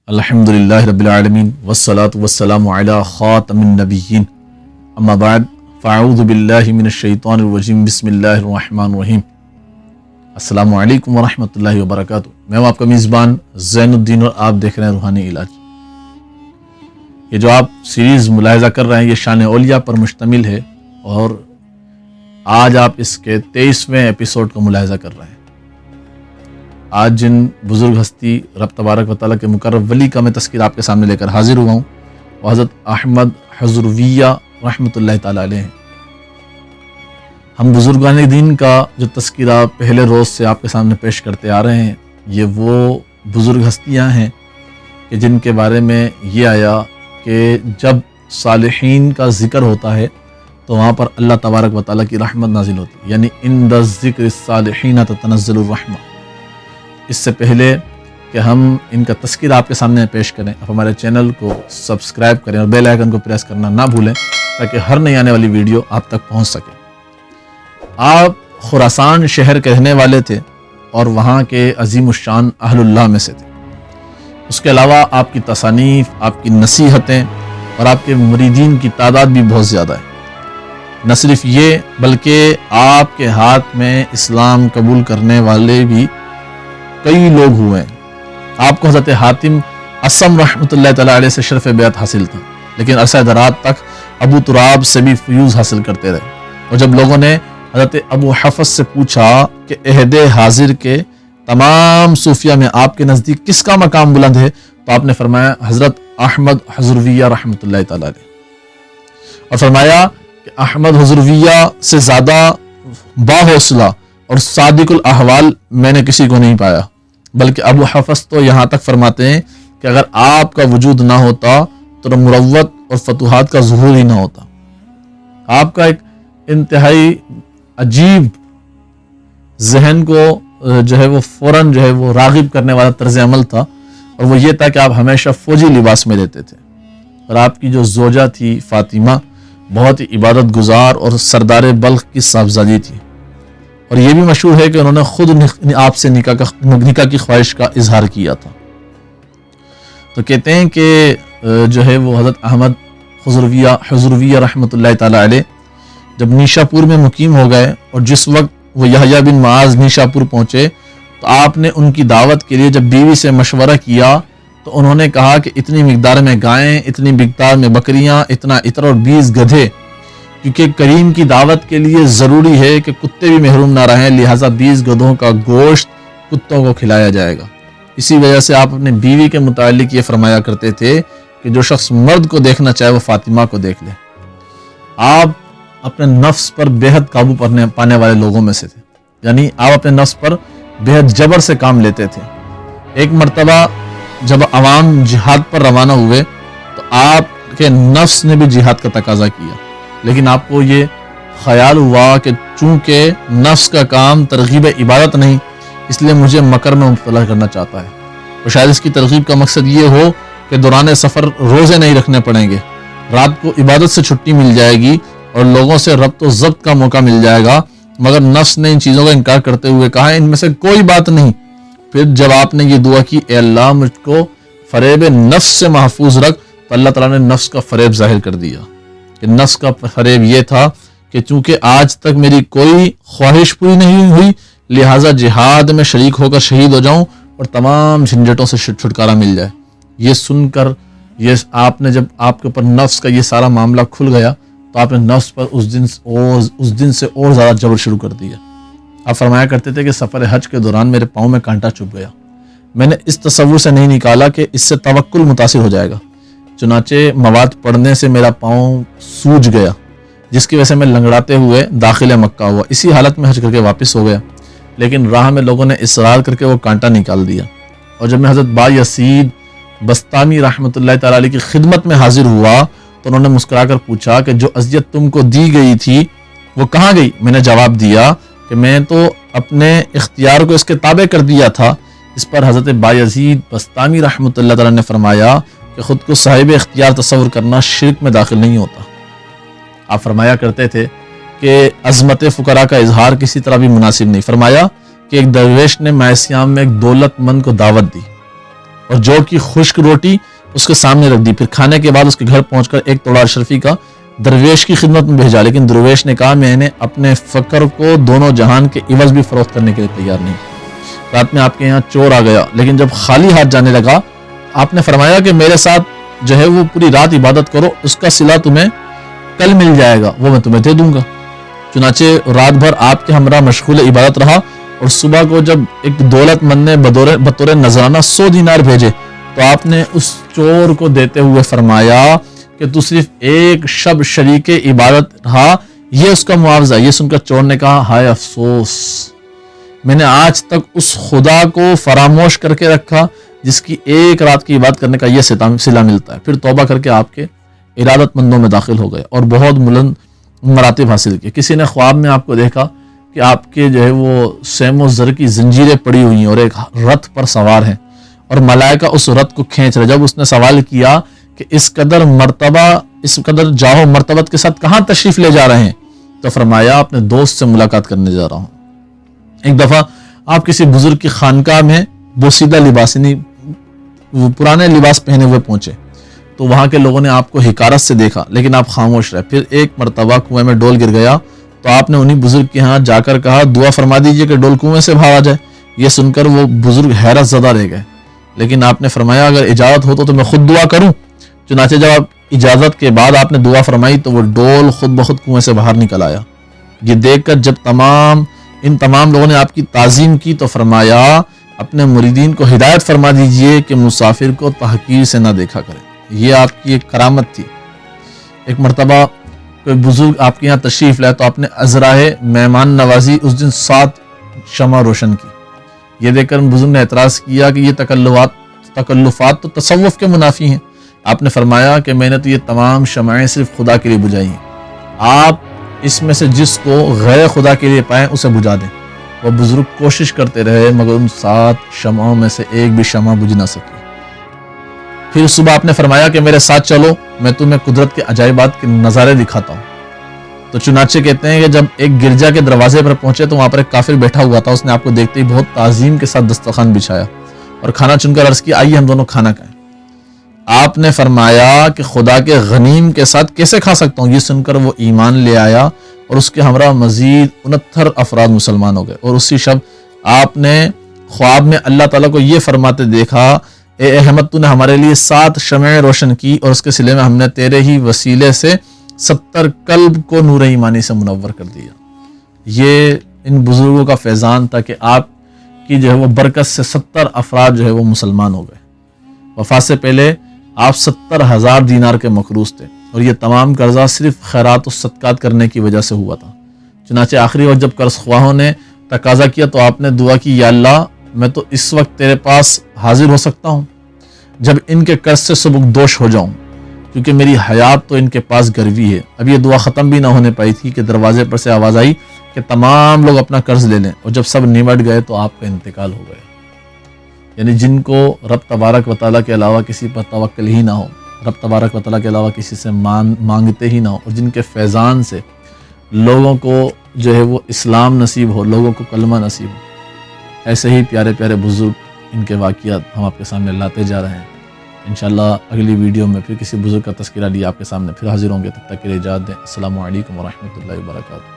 الحمدللہ رب العالمین والصلاة والسلام علی خاتم النبیین اما بعد فاعوذ باللہ من الشیطان الرجیم بسم اللہ الرحمن الرحیم۔ السلام علیکم ورحمۃ اللہ وبرکاتہ۔ میں ہوں آپ کا میزبان زین الدین اور آپ دیکھ رہے ہیں روحانی علاج۔ یہ جو آپ سیریز ملاحظہ کر رہے ہیں یہ شان اولیاء پر مشتمل ہے اور آج آپ اس کے 23ویں ایپیسوڈ کا ملاحظہ کر رہے ہیں۔ آج جن بزرگ ہستی رب تبارک و تعالیٰ کے مقرب ولی کا میں تذکرہ آپ کے سامنے لے کر حاضر ہوا ہوں وہ حضرت احمد حضرویہ رحمۃ اللہ تعالیٰ علیہ ہیں۔ ہم بزرگان دین کا جو تذکرہ پہلے روز سے آپ کے سامنے پیش کرتے آ رہے ہیں یہ وہ بزرگ ہستیاں ہیں کہ جن کے بارے میں یہ آیا کہ جب صالحین کا ذکر ہوتا ہے تو وہاں پر اللہ تبارک و تعالیٰ کی رحمت نازل ہوتی ہے، یعنی عند ذکر الصالحین تتنزل الرحمہ۔ اس سے پہلے کہ ہم ان کا تذکرہ آپ کے سامنے پیش کریں، آپ ہمارے چینل کو سبسکرائب کریں اور بیل آئیکن کو پریس کرنا نہ بھولیں تاکہ ہر نئی آنے والی ویڈیو آپ تک پہنچ سکے۔ آپ خراسان شہر کے رہنے والے تھے اور وہاں کے عظیم الشان اہل اللہ میں سے تھے۔ اس کے علاوہ آپ کی تصانیف، آپ کی نصیحتیں اور آپ کے مریدین کی تعداد بھی بہت زیادہ ہے۔ نہ صرف یہ بلکہ آپ کے ہاتھ میں اسلام قبول کرنے والے بھی کئی لوگ ہوئے ہیں۔ آپ کو حضرت حاتم اسم رحمۃ اللہ تعالیٰ علیہ سے شرف بیعت حاصل تھا، لیکن عرصہ درات تک ابو تراب سے بھی فیوز حاصل کرتے رہے۔ اور جب لوگوں نے حضرت ابو حفص سے پوچھا کہ عہد حاضر کے تمام صوفیہ میں آپ کے نزدیک کس کا مقام بلند ہے تو آپ نے فرمایا حضرت احمد حضرویہ رحمۃ اللہ تعالیٰ علیہ، اور فرمایا کہ احمد حضرویہ سے زیادہ باحوصلہ اور صادق الاحوال میں نے کسی کو نہیں پایا، بلکہ ابو حفص تو یہاں تک فرماتے ہیں کہ اگر آپ کا وجود نہ ہوتا تو مروت اور فتوحات کا ظہور ہی نہ ہوتا۔ آپ کا ایک انتہائی عجیب ذہن کو جو ہے وہ فوراً جو ہے وہ راغب کرنے والا طرز عمل تھا، اور وہ یہ تھا کہ آپ ہمیشہ فوجی لباس میں رہتے تھے، اور آپ کی جو زوجہ تھی فاطمہ بہت ہی عبادت گزار اور سردار بلخ کی صاحبزادی تھی، اور یہ بھی مشہور ہے کہ انہوں نے خود آپ سے نکاح کی خواہش کا اظہار کیا تھا۔ تو کہتے ہیں کہ جو ہے وہ حضرت احمد حضرویہ رحمۃ اللہ تعالیٰ علیہ جب نیشا پور میں مقیم ہو گئے اور جس وقت وہ یحییٰ بن معاذ نیشا پور پہنچے تو آپ نے ان کی دعوت کے لیے جب بیوی سے مشورہ کیا تو انہوں نے کہا کہ اتنی مقدار میں گائیں، اتنی مقدار میں بکریاں، اتنا عطر اور 20 گدھے، کیونکہ کریم کی دعوت کے لیے ضروری ہے کہ کتے بھی محروم نہ رہیں، لہٰذا 20 گدھوں کا گوشت کتوں کو کھلایا جائے گا۔ اسی وجہ سے آپ اپنے بیوی کے متعلق یہ فرمایا کرتے تھے کہ جو شخص مرد کو دیکھنا چاہے وہ فاطمہ کو دیکھ لے۔ آپ اپنے نفس پر بے حد قابو پانے والے لوگوں میں سے تھے، یعنی آپ اپنے نفس پر بے حد جبر سے کام لیتے تھے۔ ایک مرتبہ جب عوام جہاد پر روانہ ہوئے تو آپ کے نفس نے بھی جہاد کا تقاضا کیا، لیکن آپ کو یہ خیال ہوا کہ چونکہ نفس کا کام ترغیب عبادت نہیں اس لیے مجھے مکر میں مبتلا کرنا چاہتا ہے، اور شاید اس کی ترغیب کا مقصد یہ ہو کہ دوران سفر روزے نہیں رکھنے پڑیں گے، رات کو عبادت سے چھٹی مل جائے گی اور لوگوں سے ربط و ضبط کا موقع مل جائے گا۔ مگر نفس نے ان چیزوں کا انکار کرتے ہوئے کہا ان میں سے کوئی بات نہیں۔ پھر جب آپ نے یہ دعا کی اے اللہ مجھ کو فریب نفس سے محفوظ رکھ تو اللہ تعالیٰ نے نفس کا فریب ظاہر کر دیا کہ نفس کا فریب یہ تھا کہ چونکہ آج تک میری کوئی خواہش پوری نہیں ہوئی لہٰذا جہاد میں شریک ہو کر شہید ہو جاؤں اور تمام جھنجھٹوں سے چھٹکارا مل جائے۔ یہ سن کر آپ نے جب آپ کے اوپر نفس کا یہ سارا معاملہ کھل گیا تو آپ نے نفس پر اس دن سے اور زیادہ جبر شروع کر دیا۔ آپ فرمایا کرتے تھے کہ سفر حج کے دوران میرے پاؤں میں کانٹا چبھ گیا، میں نے اس تصور سے نہیں نکالا کہ اس سے توکل متاثر ہو جائے گا، چنانچہ مواد پڑھنے سے میرا پاؤں سوج گیا جس کی وجہ سے میں لنگڑاتے ہوئے داخل مکہ ہوا، اسی حالت میں حج کر کے واپس ہو گیا، لیکن راہ میں لوگوں نے اصرار کر کے وہ کانٹا نکال دیا۔ اور جب میں حضرت با یزید بستامی رحمۃ اللہ تعالیٰ علیہ کی خدمت میں حاضر ہوا تو انہوں نے مسکرا کر پوچھا کہ جو اذیت تم کو دی گئی تھی وہ کہاں گئی؟ میں نے جواب دیا کہ میں تو اپنے اختیار کو اس کے تابع کر دیا تھا۔ اس پر حضرت با یزید بستامی رحمۃ اللہ تعالیٰ نے فرمایا کہ خود کو صاحب اختیار تصور کرنا شرک میں داخل نہیں ہوتا۔ آپ فرمایا کرتے تھے کہ عظمت فقراء کا اظہار کسی طرح بھی مناسب نہیں۔ فرمایا کہ ایک درویش نے ماہ سیام میں ایک دولت مند کو دعوت دی اور جو کی خشک روٹی اس کے سامنے رکھ دی. پھر کھانے کے بعد اس کے گھر پہنچ کر ایک توڑا اشرفی کا درویش کی خدمت میں بھیجا، لیکن درویش نے کہا میں نے اپنے فقر کو دونوں جہان کے عوض بھی فروخت کرنے کے لیے تیار نہیں. رات میں آپ کے یہاں چور آ گیا، لیکن جب خالی ہاتھ جانے لگا آپ نے فرمایا کہ میرے ساتھ جو ہے وہ پوری رات عبادت کرو، اس کا صلہ تمہیں کل مل جائے گا، وہ میں تمہیں دے دوں گا. چنانچہ رات بھر آپ کے ہمراہ مشغول عبادت رہا، اور صبح کو جب ایک دولت مند نے بطور نذرانہ 100 دینار بھیجے تو آپ نے اس چور کو دیتے ہوئے فرمایا کہ تو صرف ایک شب شریک عبادت رہا، یہ اس کا معاوضہ. یہ سن کر چور نے کہا ہائے افسوس، میں نے آج تک اس خدا کو فراموش کر کے رکھا جس کی ایک رات کی عبادت کرنے کا یہ صلہ ملتا ہے. پھر توبہ کر کے آپ کے ارادت مندوں میں داخل ہو گئے اور بہت بلند مراتب حاصل کیے. کسی نے خواب میں آپ کو دیکھا کہ آپ کے جو ہے وہ سیم و زر کی زنجیریں پڑی ہوئی ہیں اور ایک رتھ پر سوار ہیں اور ملائکہ اس رتھ کو کھینچ رہے. جب اس نے سوال کیا کہ اس قدر جاہو مرتبت کے ساتھ کہاں تشریف لے جا رہے ہیں، تو فرمایا اپنے دوست سے ملاقات کرنے جا رہا ہوں. ایک دفعہ آپ کسی بزرگ کی خانقاہ میں بوسیدہ لباس یعنی پرانے لباس پہنے ہوئے پہنچے تو وہاں کے لوگوں نے آپ کو حکارت سے دیکھا، لیکن آپ خاموش رہے. پھر ایک مرتبہ کنویں میں ڈول گر گیا تو آپ نے انہی بزرگ کے ہاں جا کر کہا دعا فرما دیجئے کہ ڈول کنویں سے باہر آ جائے. یہ سن کر وہ بزرگ حیرت زدہ رہ گئے، لیکن آپ نے فرمایا اگر اجازت ہو تو میں خود دعا کروں. چنانچہ جب آپ اجازت کے بعد آپ نے دعا فرمائی تو وہ ڈول خود بخود کنویں سے باہر نکل آیا. یہ دیکھ کر جب ان تمام لوگوں نے آپ کی تعظیم کی تو فرمایا اپنے مریدین کو ہدایت فرما دیجئے کہ مسافر کو تحقیر سے نہ دیکھا کرے. یہ آپ کی ایک کرامت تھی. ایک مرتبہ کوئی بزرگ آپ کے یہاں تشریف لائے تو آپ نے ازراہ مہمان نوازی اس دن 7 شمع روشن کی. یہ دیکھ کر بزرگ نے اعتراض کیا کہ یہ تکلفات تو تصوف کے منافی ہیں. آپ نے فرمایا کہ میں نے تو یہ تمام شمعیں صرف خدا کے لیے بجھائی ہیں، آپ اس میں سے جس کو غیر خدا کے لیے پائیں اسے بجھا دیں. وہ بزرگ کوشش کرتے رہے مگر ان 7 شمعوں میں سے ایک بھی شمع بجھ نہ سکی. پھر صبح آپ نے فرمایا کہ میرے ساتھ چلو، میں تمہیں قدرت کے عجائبات کے نظارے دکھاتا ہوں. تو چنانچہ کہتے ہیں کہ جب ایک گرجا کے دروازے پر پہنچے تو وہاں پر ایک کافر بیٹھا ہوا تھا. اس نے آپ کو دیکھتے ہی بہت تعظیم کے ساتھ دسترخوان بچھایا اور کھانا چن کر عرض کی آئیے ہم دونوں کھانا کھائیں. آپ نے فرمایا کہ خدا کے غنیم کے ساتھ کیسے کھا سکتا ہوں. یہ سن کر وہ ایمان لے آیا اور اس کے ہمراہ مزید 69 افراد مسلمان ہو گئے. اور اسی شب آپ نے خواب میں اللہ تعالیٰ کو یہ فرماتے دیکھا اے احمد تو نے ہمارے لیے 7 شمعیں روشن کی اور اس کے صلے میں ہم نے تیرے ہی وسیلے سے 70 قلب کو نور ایمانی سے منور کر دیا. یہ ان بزرگوں کا فیضان تھا کہ آپ کی جو ہے وہ برکت سے 70 افراد جو ہے وہ مسلمان ہو گئے. وفات سے پہلے آپ 70,000 دینار کے مقروض تھے اور یہ تمام قرضہ صرف خیرات و صدقات کرنے کی وجہ سے ہوا تھا. چنانچہ آخری وقت جب قرض خواہوں نے تقاضا کیا تو آپ نے دعا کی یا اللہ میں تو اس وقت تیرے پاس حاضر ہو سکتا ہوں جب ان کے قرض سے سبکدوش ہو جاؤں، کیونکہ میری حیات تو ان کے پاس گروی ہے. اب یہ دعا ختم بھی نہ ہونے پائی تھی کہ دروازے پر سے آواز آئی کہ تمام لوگ اپنا قرض لے لیں، اور جب سب نمٹ گئے تو آپ کا انتقال ہو گیا. یعنی جن کو رب تبارک و تعالیٰ کے علاوہ کسی پر توکل ہی نہ ہو، رب تبارک و تعالیٰ کے علاوہ کسی سے مانگتے ہی نہ ہو، اور جن کے فیضان سے لوگوں کو جو ہے وہ اسلام نصیب ہو، لوگوں کو کلمہ نصیب ہو، ایسے ہی پیارے پیارے بزرگ ان کے واقعات ہم آپ کے سامنے لاتے جا رہے ہیں. انشاءاللہ اگلی ویڈیو میں پھر کسی بزرگ کا تذکرہ لیے آپ کے سامنے پھر حاضر ہوں گے. تب تک کے لیے اجازت دیں. السلام علیکم ورحمۃ اللہ وبرکاتہ.